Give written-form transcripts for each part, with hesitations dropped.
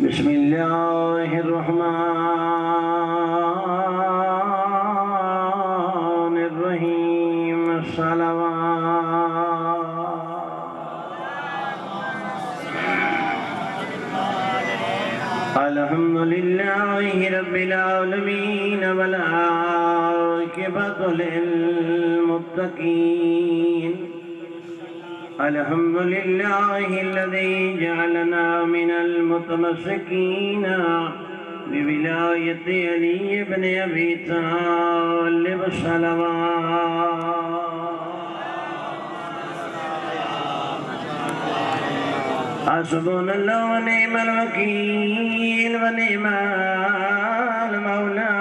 بسم اللہ الرحمن الرحیم الصلوات الحمدللہ رب العالمین والعاقبۃ للمتقین الحمد لله الذي جعلنا من المتمسكين بولاية علي بن أبي طالب صلوات حسبنا الله ونعم الوكيل ونعم المولى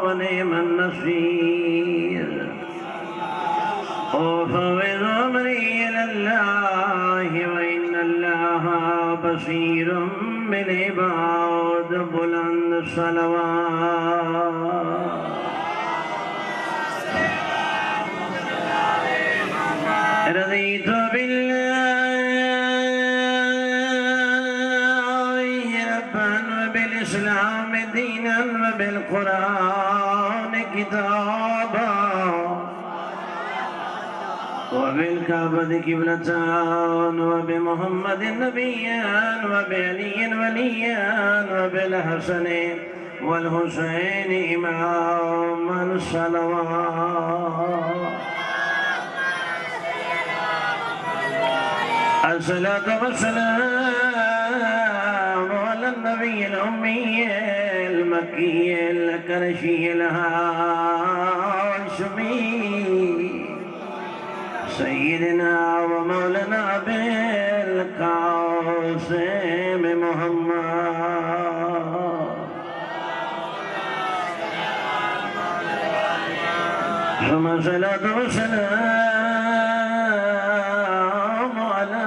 ونعم النصير وفوض أمري إلى الله وإن الله بصير بالعباد بلند الصلوات رضيت بالله ربا وبالإسلام دينا وبالقرآن كتابا وبالكعبة قبلة وبمحمد نبيا وبعلي وليا وبالحسن والحسين إماما الصلوات الصلاة والسلام على النبي الأمي المكي القرشي الهاشمي سيدنا ومولانا بالقاسم محمد ثم الصلاة والسلام على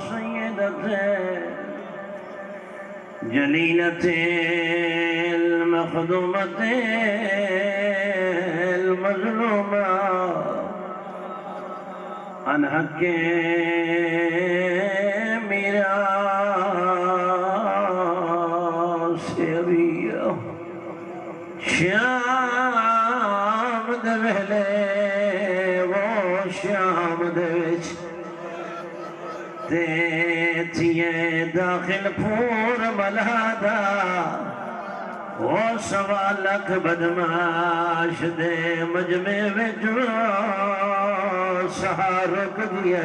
سيدته جليلة المخدومة المظلومة عن حق میراث شام دے ویلے وہ شام دے وچ تے تھیے داخل پور ملہدا وہ سوا لکھ بدماش دے مجمع وچ سہارک دیا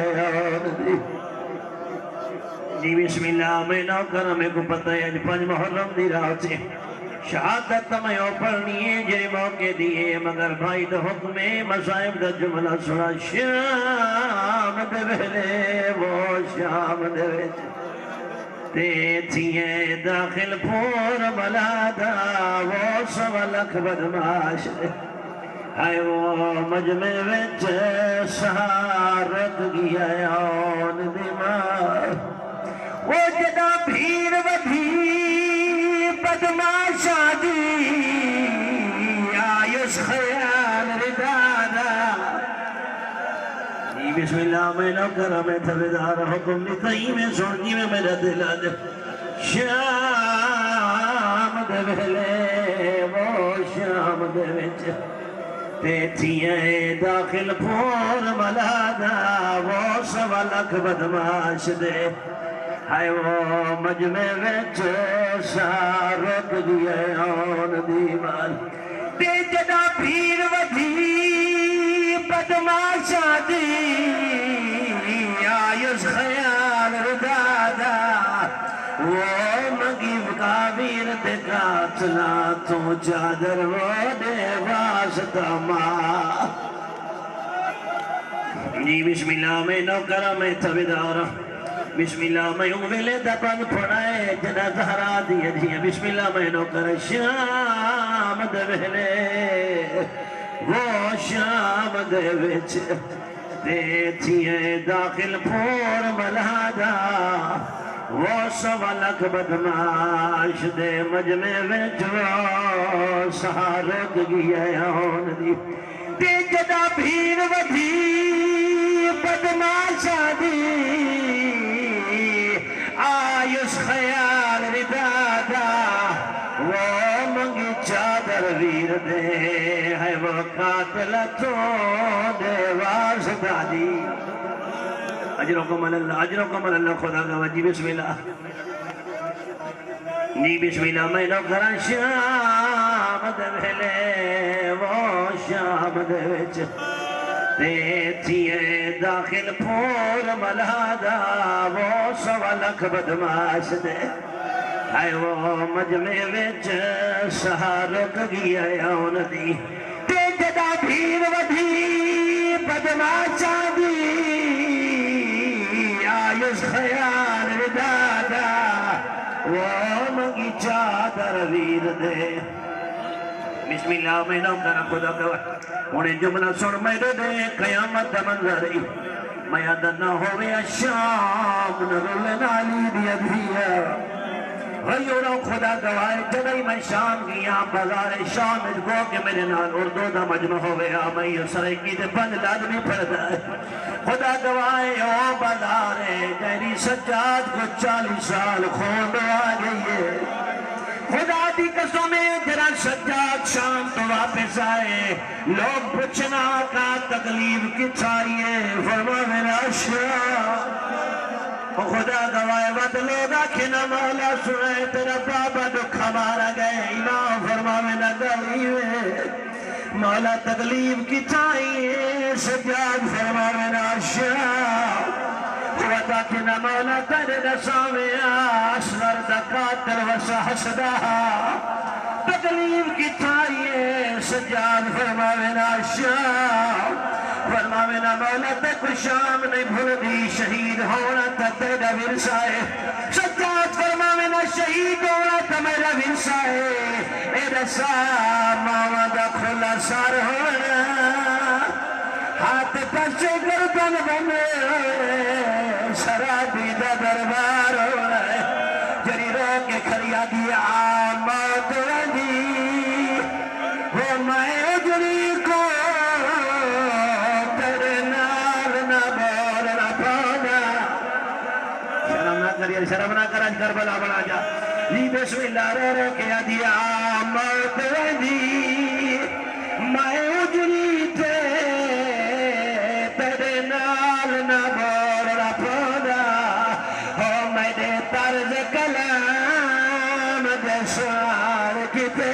جی بسم اللہ میں نوکر میں کو پتہ ہے پنج محرم دی رات سے شہادت میں پڑھنی ہے جی موقع دیئے مگر بھائی دا حکم مصائب دا جملہ سنا شام دے ویلے وہ شام دے ویچ تے تھیے داخل پور ملادا وہ سوا لکھ بدماش دے آئے وہ مجمع وچ سہارت گیا آن دیمار وہ جدا بھیر ودھی بدماشا دی آیس خیال ردادا جی بسم اللہ میں نوکر میں تھردار حکم لکھئی میں سونجی میں میرا دل آج شام دے ویلے وہ شام دے وچ تے تھیے داخل پور ملادا وہ سوا لکھ بدماش دے ہائے وہ مجمع وچ سہارت گیا آن دیوال تے جدا پھیر ودھی بدماشا دی آیس خیال ردادا وہ مگیب کابیر تے قاتلا تو چادر وہ دے واسطہ ماں جی بسم اللہ میں نوکرہ میں تھبیدارہ بسم اللہ میں ویلے دا بند پڑھائے جنا زہرا دیا دیا بسم اللہ میں نوکر شام دے ویلے وہ شام دے وچ تے تھیے داخل پور ملہدا وہ سوا لکھ بدماش دے مجمع وچ وہ سہارت گیا آن دی تے جدا بھیر ودھی بدماش اجرکم اللہ اجرکم اللہ خدا کا جی بسم اللہ جی بسم اللہ میں نوکرا شام دے بھلے وہ شام دے وچ تے تھیے داخل پھول ملہدا وہ سوا لکھ بدماش دے آئے وہ مجمع وچ سہارک گیا یاون دی تے جدا بھیر ودھی بدماشا دی آئیس خیال ودادا وہ مگی چادر ویر دے بسم اللہ میں نام کرا خدا کا انہیں جملہ سن میرے دے قیامت منظری میں عدد نہ ہوئے شام نرول نالی دیا دیا غیورا خدا گوائے جنہی میں شام گیا بازار شام گو کہ میرے نال اردو دا مجمع ہوئے میں یہ سرکی دے بند لازمی پڑھتا ہے خدا گوائے او بازار جہری سجاد کو 40 سال خوند آگئی ہے خدا دی قسمیں جرا سجاد شام تو واپس آئے لوگ پوچھنا کا تکلیف کچھائیے فرما میرا شاہ خدا گوائے ود لوگا کھنا مولا سنائے تیرا بابا دکھا مارا گئے امام فرما میں نگلیوے مولا تکلیف کچھائیے سجاد فرما میں ناشاہ خدا کھنا مولا تیرے نسامے آسنر دکاتر وسا حسدہ تکلیف کچھائیے سجاد فرما میں ناشاہ فرما میں مولا تک شام نہیں بھول دی شہید ہونا تا تیرا ورسائے سجاد فرما میں شہید ہونا تا میرا ورسائے اے رسا ماما دا کھلا سار ہونا ہاتھ پچے گردن بنے شرابی دا دربار ہونا جری رو کے کھریا دیا موت ردی وہ میں جری کو شرم نہ کر کربلا بنا جا لی بسم اللہ رو رو کیا دیا موت ودی میں اجری تے تیرے نال نہ بول رپودا ہو میں دے طرز کلام دے سوار کتے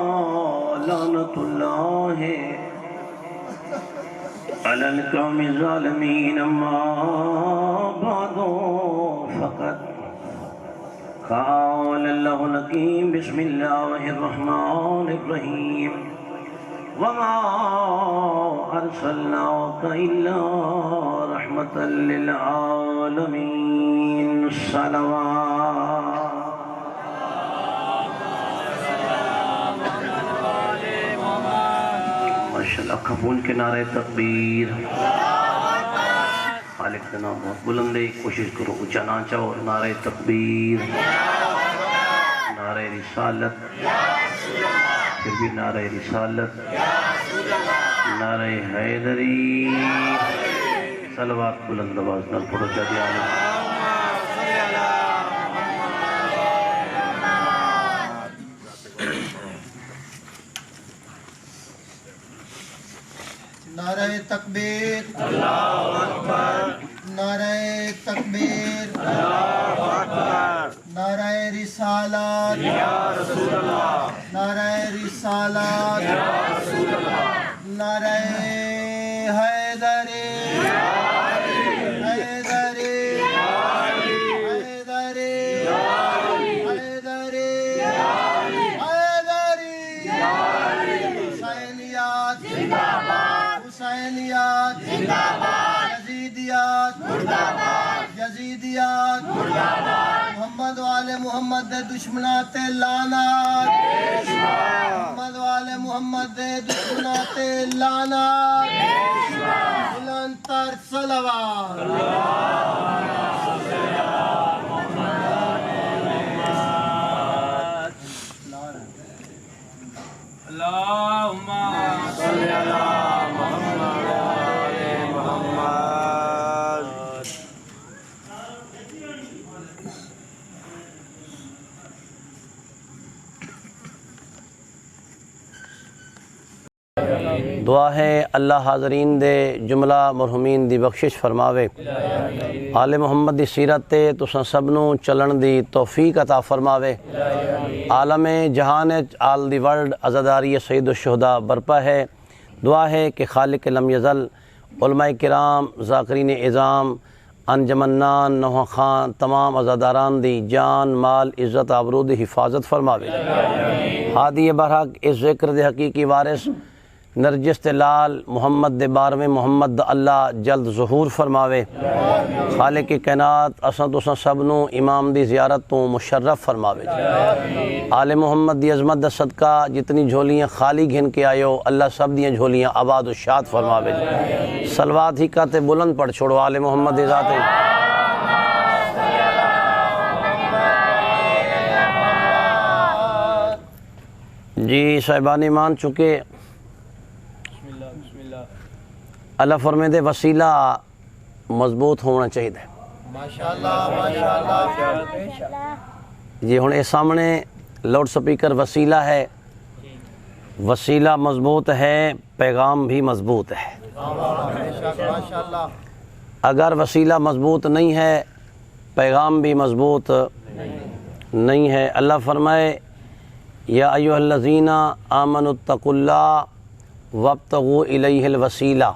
لعنت اللہ علی القوم الظالمین اما بعدو فقط قال اللہ الحکیم بسم اللہ الرحمن الرحیم وما ارسلناک الا رحمتا للعالمین صلوات ماشاءاللہ قبول کے نعرہ تکبیر خالق کا نام بہت بلند ہے کوشش کرو اونچا نہ چاہو نعرہ تکبیر نعرہ رسالت پھر بھی نعرہ رسالت نعرہ حیدری صلوات بلند آواز نال پڑھو چاہتے آنے نعرہ تکبیر اللہ اکبر نعرہ تکبیر اللہ اکبر نعرہ رسالت یا رسول اللہ نعرہ رسالت یا رسول اللہ نعرہ حیدری حیدری حیدری حیدری حیدری حسینیات زندہ باد حسینیات زندہ باد یزیدیات مردہ باد یزیدیات مردہ باد محمد والے محمد دے دشمنات لعنت محمد والے محمد دے دشمنات لعنت بلند تر صلوات اللہم صلی علی محمد وآل محمد دعا ہے اللہ حاضرین دے جملہ مرحومین دی بخشش فرماوے، آل محمد دی سیرت تے تساں سب نو چلن دی توفیق عطا فرماوے، عالم جہان آل دی ورلڈ عزاداری سید الشہداء برپا ہے۔ دعا ہے کہ خالق لم یزل علماء کرام، ذاکرین اعظام، انجمنان، نوح خان، تمام عزاداران دی جان مال عزت آبرو دی حفاظت فرماوے۔ ہادی برحق اس ذکر دے حقیقی وارث نرجس تے لال محمد دے بارہویں محمد دا اللہ جلد ظہور فرماوے۔ خالق کائنات اساں تساں سب نو امام دی زیارت تو مشرف فرماوے۔ آل محمد دی عظمت دا صدقہ جتنی جھولیاں خالی گھن کے آئیو اللہ سب دیاں جھولیاں آباد و شاد فرماوے۔ صلوات ہی کہتے بلند پڑھ چھوڑو آل محمد دی ذات۔ جی صاحبان ایمان چکے اللہ فرمے دے وسیلہ مضبوط ہونا چاہیے۔ جی ہن اے سامنے لاؤڈ سپیکر وسیلہ ہے، وسیلہ مضبوط ہے، پیغام بھی مضبوط ہے۔ اگر وسیلہ مضبوط نہیں ہے پیغام بھی مضبوط نہیں ہے۔ اللہ فرمائے یا ایھا الذین آمنوا اتقوا اللہ وابتغوا الیہ الوسیلہ۔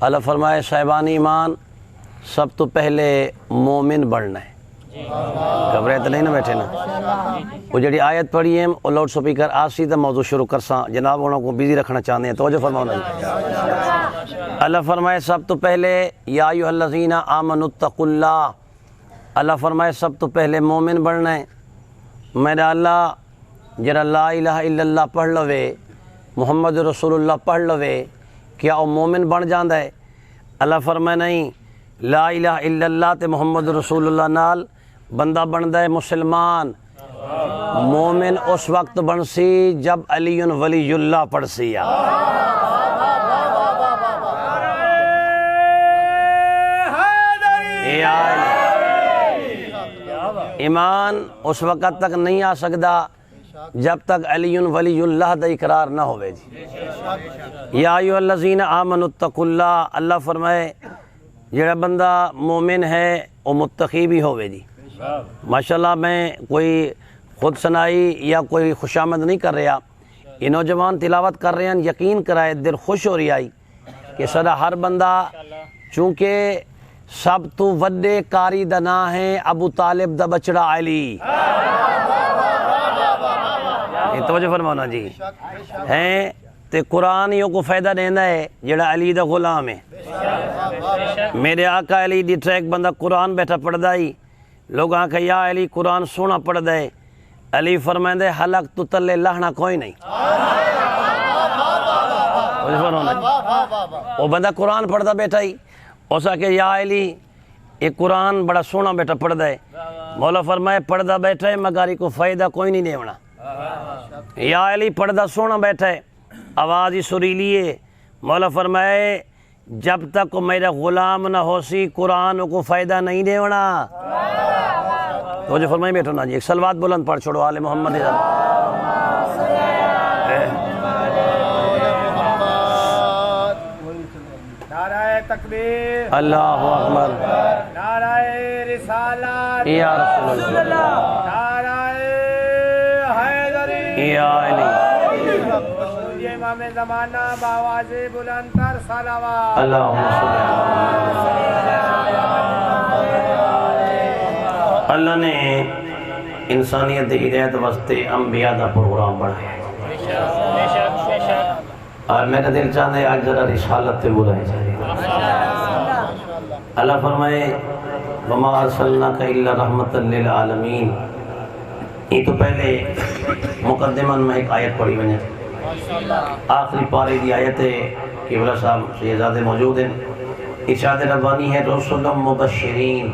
اللہ فرمائے صاحبان ایمان سب تو پہلے مومن بڑھنا ہے۔ گھبرائے تو نہیں نہ بیٹھے نا؟ وہ جڑی آیت پڑھی ہے وہ لاؤڈ سپیکر آسی تو موضوع شروع کرساں، جناب انہوں کو بیزی رکھنا چاہتے ہیں توجہ فرماؤ نہیں۔ اللہ فرمائے سب تو پہلے یا ایھا الذین آمنوا اتقوا اللہ۔ اللہ فرمائے سب تو پہلے مومن بڑھنا ہے۔ میرا اللہ جڑا لا الہ الا اللہ پڑھ لوے، محمد رسول اللہ پڑھ لوے، کیا وہ مومن بن جاندہ ہے؟ اللہ فرمائے نہیں، لا الہ الا اللہ تے محمد رسول اللہ نال بندہ بندہ ہے مسلمان۔ مومن اس وقت بن سی جب علی ولی اللہ پڑھ سی۔ ایمان اس وقت تک نہیں آ سکتا جب تک علی ولی اللہ دا اقرار نہ ہوئے۔ جی یا ایھا الذین آمنوا اتقوا اللہ۔ اللہ فرمائے جڑا بندہ مومن ہے وہ متقی بھی ہوئے۔ جی ماشاءاللہ میں کوئی خود سنائی یا کوئی خوشامد نہیں کر رہا، یہ نوجوان تلاوت کر رہے ہیں، یقین کرائے دل خوش ہو رہی آئی کہ سدا ہر بندہ چونکہ سب تو وڈے کاری دا نام ہے ابو طالب دا بچڑا علی۔ توجہ فرمانا جی ہیں تے قرآن یوں کو فائدہ دینا ہے جڑا علی دا غلام ہے۔ میرے آقا علی دی ٹریک بندہ قرآن بیٹھا پڑھ دائی، لوگ آنکھا یا علی قرآن سونا پڑھ دائے، علی فرمائیں دے حلق تو تلے لہنا کوئی نہیں۔ وہ بندہ قرآن پڑھ دا بیٹھا ہی اسا کہ یا علی یہ قرآن بڑا سونا بیٹھا پڑھ دائے، مولا فرمائے پڑھ دا بیٹھا ہے مگاری کو فائدہ کوئی نہیں دیونا۔ یا علی پردہ سونا بیٹھا ہے، آواز ہی سریلی ہے، مولا فرمائے جب تک میرا غلام نہ ہو سی قرآن کو فائدہ نہیں دیونا۔ تو جو فرمائے بیٹھو نا جی ایک صلوات بلند پڑھ چھوڑو آل محمد۔ نعرہ تکبیر، اللہ اکبر، نعرہ رسالت، یا رسول اللہ، نعرہ حیدری، یا علی، یہ امام زمانہ بآواز بلند تر صلوات۔ اللہم صلی اللہ۔ اللہ نے انسانیت دی ہدایت واسطے انبیاء دا پروگرام بنایا ہے، اور میرا دل چاہتا ہے آج ذرا رسالت تے بلائے جائے۔ اللہ فرمائے وما ارسلناک الا رحمۃ للعالمین۔ یہ تو پہلے مقدمہ میں ایک آیت پڑھی میں نے، آخری پارے دی آیت ہے کہ بلا صاحب شہزادے موجود ہیں، ارشاد ربانی ہے رسول مبشرین